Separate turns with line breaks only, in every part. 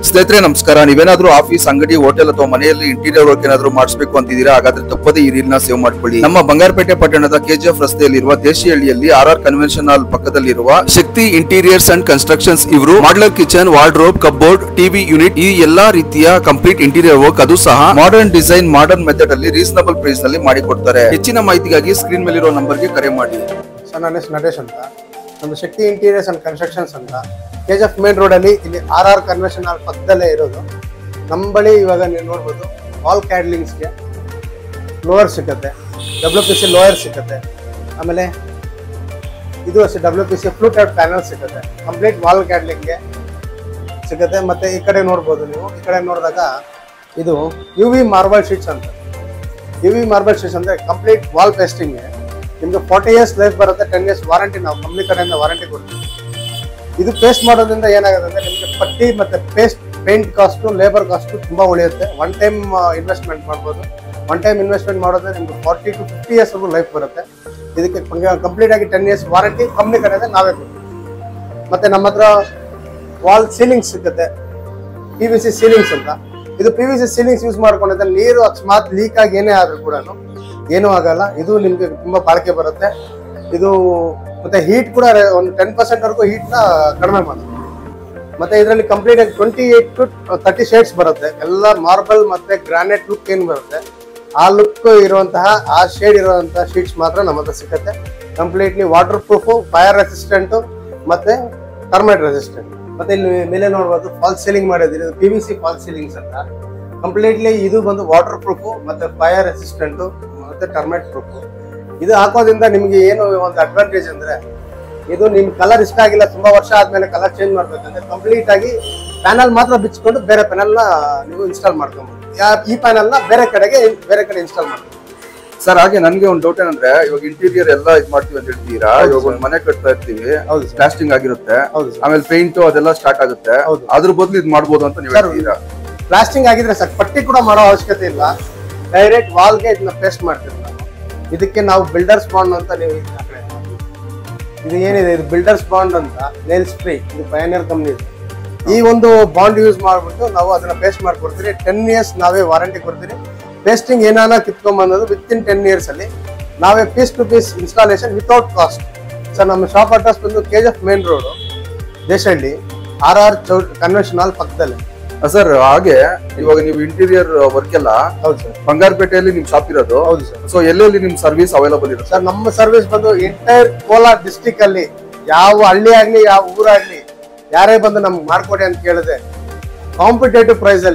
ಸ್ನೇಹಿತರೆ ನಮಸ್ಕಾರ. ನೀವೇನಾದ್ರೂ ಆಫೀಸ್, ಅಂಗಡಿ, ಹೋಟೆಲ್ ಅಥವಾ ಮನೆಯಲ್ಲಿ ಇಂಟೀರಿಯರ್ ವರ್ಕ್ ಏನಾದ್ರೂ ಮಾಡಿಸಬೇಕು ಅಂತಿದ್ದೀರಾ? ಹಾಗಾದ್ರೆ ತಪ್ಪದೇ ಈ ರೀಲ್ ನ ಸೇವ್ ಮಾಡ್ಕೊಳ್ಳಿ. ನಮ್ಮ ಬಂಗಾರಪೇಟೆ ಪಟ್ಟಣದ ಕೆಜಿಎಫ್ ರಸ್ತೆಯಲ್ಲಿರುವ ದೇಶಿಹಳ್ಳಿಯಲ್ಲಿ RR ಕನ್ವೆನ್ಷನ್ ಹಾಲ್ ಪಕ್ಕದಲ್ಲಿರುವ ಶಕ್ತಿ ಇಂಟೀರಿಯರ್ಸ್ ಅಂಡ್ ಕನ್ಸ್ಟ್ರಕ್ಷನ್ಸ್ ಇವರು modular kitchen, wardrobe, cupboard, TV unit ಈ ಎಲ್ಲಾ ರೀತಿಯ ಕಂಪ್ಲೀಟ್ ಇಂಟೀರಿಯರ್ ವರ್ಕ್, ಅದು ಸಹ ಮಾಡರ್ನ್ ಡಿಸೈನ್, ಮಾಡರ್ನ್ ಮೆಥಡ್ ಅಲ್ಲಿ ರೀಸನಬಲ್ ಪ್ರೈಸ್ ನಲ್ಲಿ ಮಾಡಿಕೊಡ್ತಾರೆ. ಹೆಚ್ಚಿನ ಮಾಹಿತಿಗಾಗಿ ಸ್ಕ್ರೀನ್ ಮೇಲಿರೋ ನಂಬರ್ಗೆ ಕರೆ ಮಾಡಿ.
ಸರ್, ನನ್ನ ಹೆಸರು ನಟೇಶ್ ಅಂತ. ನಮ್ಮ ಶಕ್ತಿ ಇಂಟೀರಿಯರ್ಸ್ ಅಂಡ್ ಕನ್ಸ್ಟ್ರಕ್ಷನ್ಸ್ ಅಂತ ಕೆಜಿಎಫ್ ಮೇನ್ ರೋಡಲ್ಲಿ ಇಲ್ಲಿ RR ಕನ್ವೆನ್ಷನ್ ಹಾಲ್ ಪಕ್ಕದಲ್ಲೇ ಇರೋದು. ನಮ್ಮ ಬಳಿ ಇವಾಗ ನೀವು ನೋಡ್ಬೋದು ವಾಲ್ ಕ್ಯಾಡ್ಲಿಂಗ್ಸ್ಗೆ ಲೋಯರ್ ಸಿಗುತ್ತೆ, WPC ಲೋಯರ್ ಸಿಗುತ್ತೆ, ಆಮೇಲೆ ಇದು ಅಷ್ಟೇ WPC ಫ್ಲೂ ಟೈಪ್ ಪ್ಯಾನಲ್ ಸಿಗುತ್ತೆ, ಕಂಪ್ಲೀಟ್ ವಾಲ್ ಕ್ಯಾಡ್ಲಿಂಗ್ಗೆ ಸಿಗುತ್ತೆ. ಮತ್ತು ಈ ಕಡೆ ನೋಡ್ಬೋದು, ನೀವು ಈ ಕಡೆ ನೋಡಿದಾಗ ಇದು UV ಮಾರ್ಬಲ್ ಶೀಟ್ಸ್ ಅಂತ. UV ಮಾರ್ಬಲ್ ಶೀಟ್ಸ್ ಅಂದರೆ ಕಂಪ್ಲೀಟ್ ವಾಲ್ ಪೇಸ್ಟಿಂಗ್ಗೆ ನಿಮಗೆ 40 years ಲೈಫ್ ಬರುತ್ತೆ, 10 years ವಾರಂಟಿ ನಾವು ಕಂಪ್ನಿ ಕಡೆಯಿಂದ ವಾರಂಟಿ ಕೊಡ್ತೀವಿ. ಇದು ಪೇಸ್ಟ್ ಮಾಡೋದ್ರಿಂದ ಏನಾಗುತ್ತೆ ಅಂದರೆ ನಿಮಗೆ ಪಟ್ಟಿ ಮತ್ತು ಪೇಂಟ್ ಕಾಸ್ಟು, ಲೇಬರ್ ಕಾಸ್ಟು ತುಂಬ ಉಳಿಯುತ್ತೆ. ಒನ್ ಟೈಮ್ ಇನ್ವೆಸ್ಟ್ಮೆಂಟ್ ಮಾಡ್ಬೋದು. ಒನ್ ಟೈಮ್ ಇನ್ವೆಸ್ಟ್ಮೆಂಟ್ ಮಾಡೋದ್ರೆ ನಿಮ್ಗೆ 40 to 50 years ಲೈಫ್ ಬರುತ್ತೆ. ಇದಕ್ಕೆ ಕಂಪ್ಲೀಟಾಗಿ 10 years ವಾರಂಟಿ ಕಂಪ್ನಿ ಕಡೆಯಿಂದ ನಾವೇ ಕೊಡ್ತೀವಿ. ಮತ್ತು ನಮ್ಮ ಹತ್ರ ವಾಲ್ ಸೀಲಿಂಗ್ಸ್ ಸಿಗುತ್ತೆ, PVC ಸೀಲಿಂಗ್ಸ್ ಅಂತ. ಇದು PVC ಸೀಲಿಂಗ್ಸ್ ಯೂಸ್ ಮಾಡ್ಕೊಂಡಿದ್ದರೆ ನೀರು ಅಕಸ್ಮಾತ್ ಲೀಕ್ ಆಗಿ ಏನೇ ಆದರೂ ಕೂಡ ಏನೂ ಆಗಲ್ಲ. ಇದು ನಿಮಗೆ ತುಂಬ ಬಾಳಿಕೆ ಬರುತ್ತೆ. ಇದು ಮತ್ತು ಹೀಟ್ ಕೂಡ ಒಂದು 10% ವರೆಗೂ ಹೀಟ್ನ ಕಡಿಮೆ ಮಾಡುತ್ತೆ. ಮತ್ತು ಇದರಲ್ಲಿ ಕಂಪ್ಲೀಟಾಗಿ 28 to 30 ಶೇಡ್ಸ್ ಬರುತ್ತೆ. ಎಲ್ಲ ಮಾರ್ಬಲ್ ಮತ್ತು ಗ್ರಾನೈಟ್ ಲುಕ್ ಏನು ಬರುತ್ತೆ ಆ ಲುಕ್ ಇರುವಂತಹ, ಆ ಶೇಡ್ ಇರುವಂತಹ ಶೀಟ್ಸ್ ಮಾತ್ರ ನಮ್ಮ ಹತ್ರ ಸಿಗುತ್ತೆ. Completely water proof, fire resistant ಮತ್ತು ಟರ್ಮೈಟ್ ರೆಸಿಸ್ಟೆಂಟ್. ಮತ್ತು ಇಲ್ಲಿ ಮೇಲೆ ನೋಡ್ಬೋದು ಫಾಲ್ ಸೀಲಿಂಗ್ ಮಾಡಿದ್ದೀರಿ, ಇದು PVC ಫಾಲ್ ಸೀಲಿಂಗ್ಸ್ ಅಂತ. ಕಂಪ್ಲೀಟ್ಲಿ ಇದು ಬಂದು ವಾಟರ್ ಪ್ರೂಫು ಮತ್ತು ಫೈರ್ ರೆಸಿಸ್ಟೆಂಟು ಮತ್ತು ಟರ್ಮೈಟ್ ಪ್ರೂಫು. ಇದು ಹಾಕೋದ್ರಿಂದ ನಿಮಗೆ ಏನು ಒಂದು ಅಡ್ವಾಂಟೇಜ್ ಅಂದರೆ, ಇದು ನಿಮ್ಮ ಕಲರ್ ಇಷ್ಟ ಆಗಿಲ್ಲ, ತುಂಬ ವರ್ಷ ಆದಮೇಲೆ ಕಲರ್ ಚೇಂಜ್ ಮಾಡಬೇಕಂದ್ರೆ ಕಂಪ್ಲೀಟಾಗಿ ಪ್ಯಾನಲ್ ಮಾತ್ರ ಬಿಚ್ಚಿಕೊಂಡು ಬೇರೆ ಪ್ಯಾನಲ್ನ ನೀವು ಇನ್ಸ್ಟಾಲ್ ಮಾಡ್ಕೊಬೋದು. ಈ ಪ್ಯಾನಲ್ನ ಬೇರೆ ಕಡೆ ಇನ್ಸ್ಟಾಲ್ ಮಾಡ್ಬೋದು.
ಸರ್, ಹಾಗೆ ನನಗೆ ಒಂದು ಡೌಟ್ ಏನಂದ್ರೆ, ಇವಾಗ ಇಂಟೀರಿಯರ್ ಎಲ್ಲ ಇದು ಮಾಡ್ತೀವಿ ಅಂತ ಹೇಳ್ತೀರಾ, ಇವಾಗ ಒಂದು ಮನೆ ಕಟ್ತಾ ಇರ್ತೀವಿ, ಪ್ಲಾಸ್ಟಿಂಗ್ ಆಗಿರುತ್ತೆ, ಆಮೇಲೆ ಪೇಂಟ್ ಅದೆಲ್ಲ ಸ್ಟಾರ್ಟ್ ಆಗುತ್ತೆ, ಅದ್ರ ಬದಲು ಇದು ಮಾಡ್ಬೋದು ಅಂತ ನೀವು ಹೇಳ್ತೀರಾ?
ಪ್ಲಾಸ್ಟಿಂಗ್ ಆಗಿದ್ರೆ ಸರ್ ಪಟ್ಟಿ ಕೂಡ ಮಾಡೋ ಅವಶ್ಯಕತೆ ಇಲ್ಲ, ಡೈರೆಕ್ಟ್ ವಾಲ್ಗೆ ಇದನ್ನ ಪೇಸ್ಟ್ ಮಾಡ್ತೀವಿ ನಾವು. ಇದಕ್ಕೆ ನಾವು ಬಿಲ್ಡರ್ಸ್ ಬಾಂಡ್ ಅಂತ, ನೀವು ಇದು ಏನಿದೆ ಇದು ಬಿಲ್ಡರ್ಸ್ ಬಾಂಡ್ ಅಂತ, ನೇಲ್ಸ್ ಫ್ರೀ, ಇದು ಪಯನಿಯರ್ ಕಂಪ್ನಿ. ಈ ಒಂದು ಬಾಂಡ್ ಯೂಸ್ ಮಾಡ್ಬಿಟ್ಟು ನಾವು ಅದನ್ನ ಪೇಸ್ಟ್ ಮಾಡ್ಕೊಡ್ತೀವಿ. 10 years ನಾವೇ ವಾರಂಟಿ ಕೊಡ್ತೀವಿ. ಪೇಸ್ಟಿಂಗ್ ಏನಾನ ಕಿತ್ಕೊಂಡ್ಬಂದದು ವಿತಿನ್ 10 years ಅಲ್ಲಿ ನಾವೇ piece to piece installation without cost. Sir, ನಮ್ಮ ಶಾಪ್ ಅಡ್ರೆಸ್ ಬಂದು KGF main road, Deshahalli, RR convention hall ಪಕ್ಕದಲ್ಲಿ.
ಸರ್, ಹಾಗೆ ಇವಾಗ ನೀವು ಇಂಟೀರಿಯರ್ ವರ್ಕ್ ಎಲ್ಲ
ಹೌದು ಸರ್,
ಬಂಗಾರಪೇಟೆಯಲ್ಲಿ ನಿಮ್ ಶಾಪ್ ಇರೋದು?
ಹೌದು ಸರ್.
ಸೊ ಎಲ್ಲೆಲ್ಲಿ ನಿಮ್ ಸರ್ವಿಸ್ ಅವೈಲಬಲ್ ಇರುತ್ತೆ
ಸರ್? ನಮ್ಮ ಸರ್ವಿಸ್ ಬಂದು ಎಂಟೈರ್ ಕೋಲಾರ ಡಿಸ್ಟಿಕ್ ಅಲ್ಲಿ ಯಾವ ಹಳ್ಳಿ ಆಗ್ಲಿ, ಯಾವ ಊರಾಗ್ಲಿ, ಯಾರೇ ಬಂದು ನಮ್ಗೆ ಮಾಡ್ಕೊಡಿ ಅಂತ ಕೇಳಿದೆ ಕಾಂಪಿಟೇಟಿವ್ ಪ್ರೈಸ್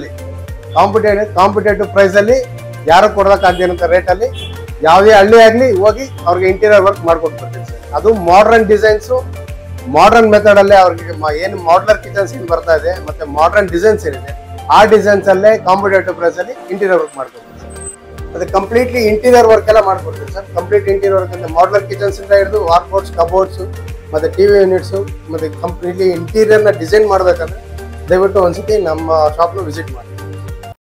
ಅಲ್ಲಿ ಯಾರು ಕೊಡೋದಕ್ಕಾಗ್ದೇನಂತ ರೇಟಲ್ಲಿ ಯಾವುದೇ ಹಳ್ಳಿ ಆಗ್ಲಿ ಹೋಗಿ ಅವ್ರಿಗೆ ಇಂಟೀರಿಯರ್ ವರ್ಕ್ ಮಾಡ್ಕೊಟ್ಬಿಡ್ತೀನಿ ಸರ್. ಅದು ಮಾಡರ್ನ್ ಡಿಸೈನ್ಸು, ಮಾಡರ್ನ್ ಮೆಥಡ್ ಅಲ್ಲೇ ಅವ್ರಿಗೆ ಏನು ಮಾಡ್ಯುಲರ್ ಕಿಚನ್ಸ್ ಏನು ಬರ್ತಾ ಇದೆ ಮತ್ತೆ ಮಾಡರ್ನ್ ಡಿಸೈನ್ಸ್ ಏನಿದೆ ಆ ಡಿಸೈನ್ಸ್ ಅಲ್ಲೇ ಕಾಂಪಿಟೇಟಿವ್ ಪ್ರೈಸ್ ಅಲ್ಲಿ ಇಂಟೀರಿಯರ್ ವರ್ಕ್ ಮಾಡ್ಕೊಡ್ತೀವಿ ಸರ್. ಅದು ಕಂಪ್ಲೀಟ್ಲಿ ಇಂಟೀರಿಯರ್ ವರ್ಕ್ ಎಲ್ಲ ಮಾಡ್ಕೊಡ್ತೀವಿ ಸರ್. ಕಂಪ್ಲೀಟ್ ಇಂಟೀರಿಯರ್ ವರ್ಕ್ ಅಂದ್ರೆ ಮಾಡ್ಯುಲರ್ ಕಿಚನ್ಸ್ ಇಂದ ಹಿಡಿದು ವಾರ್ಡ್ರೋಬ್ಸ್, ಕಬೋರ್ಡ್ಸ್ ಮತ್ತೆ TV ಯೂನಿಟ್ಸು ಮತ್ತೆ ಕಂಪ್ಲೀಟ್ಲಿ ಇಂಟೀರಿಯರ್ನ ಡಿಸೈನ್ ಮಾಡ್ಬೇಕಂದ್ರೆ ದಯವಿಟ್ಟು ಒಂದ್ಸತಿ ನಮ್ಮ ಶಾಪ್ನ ವಿಸಿಟ್ ಮಾಡಿ.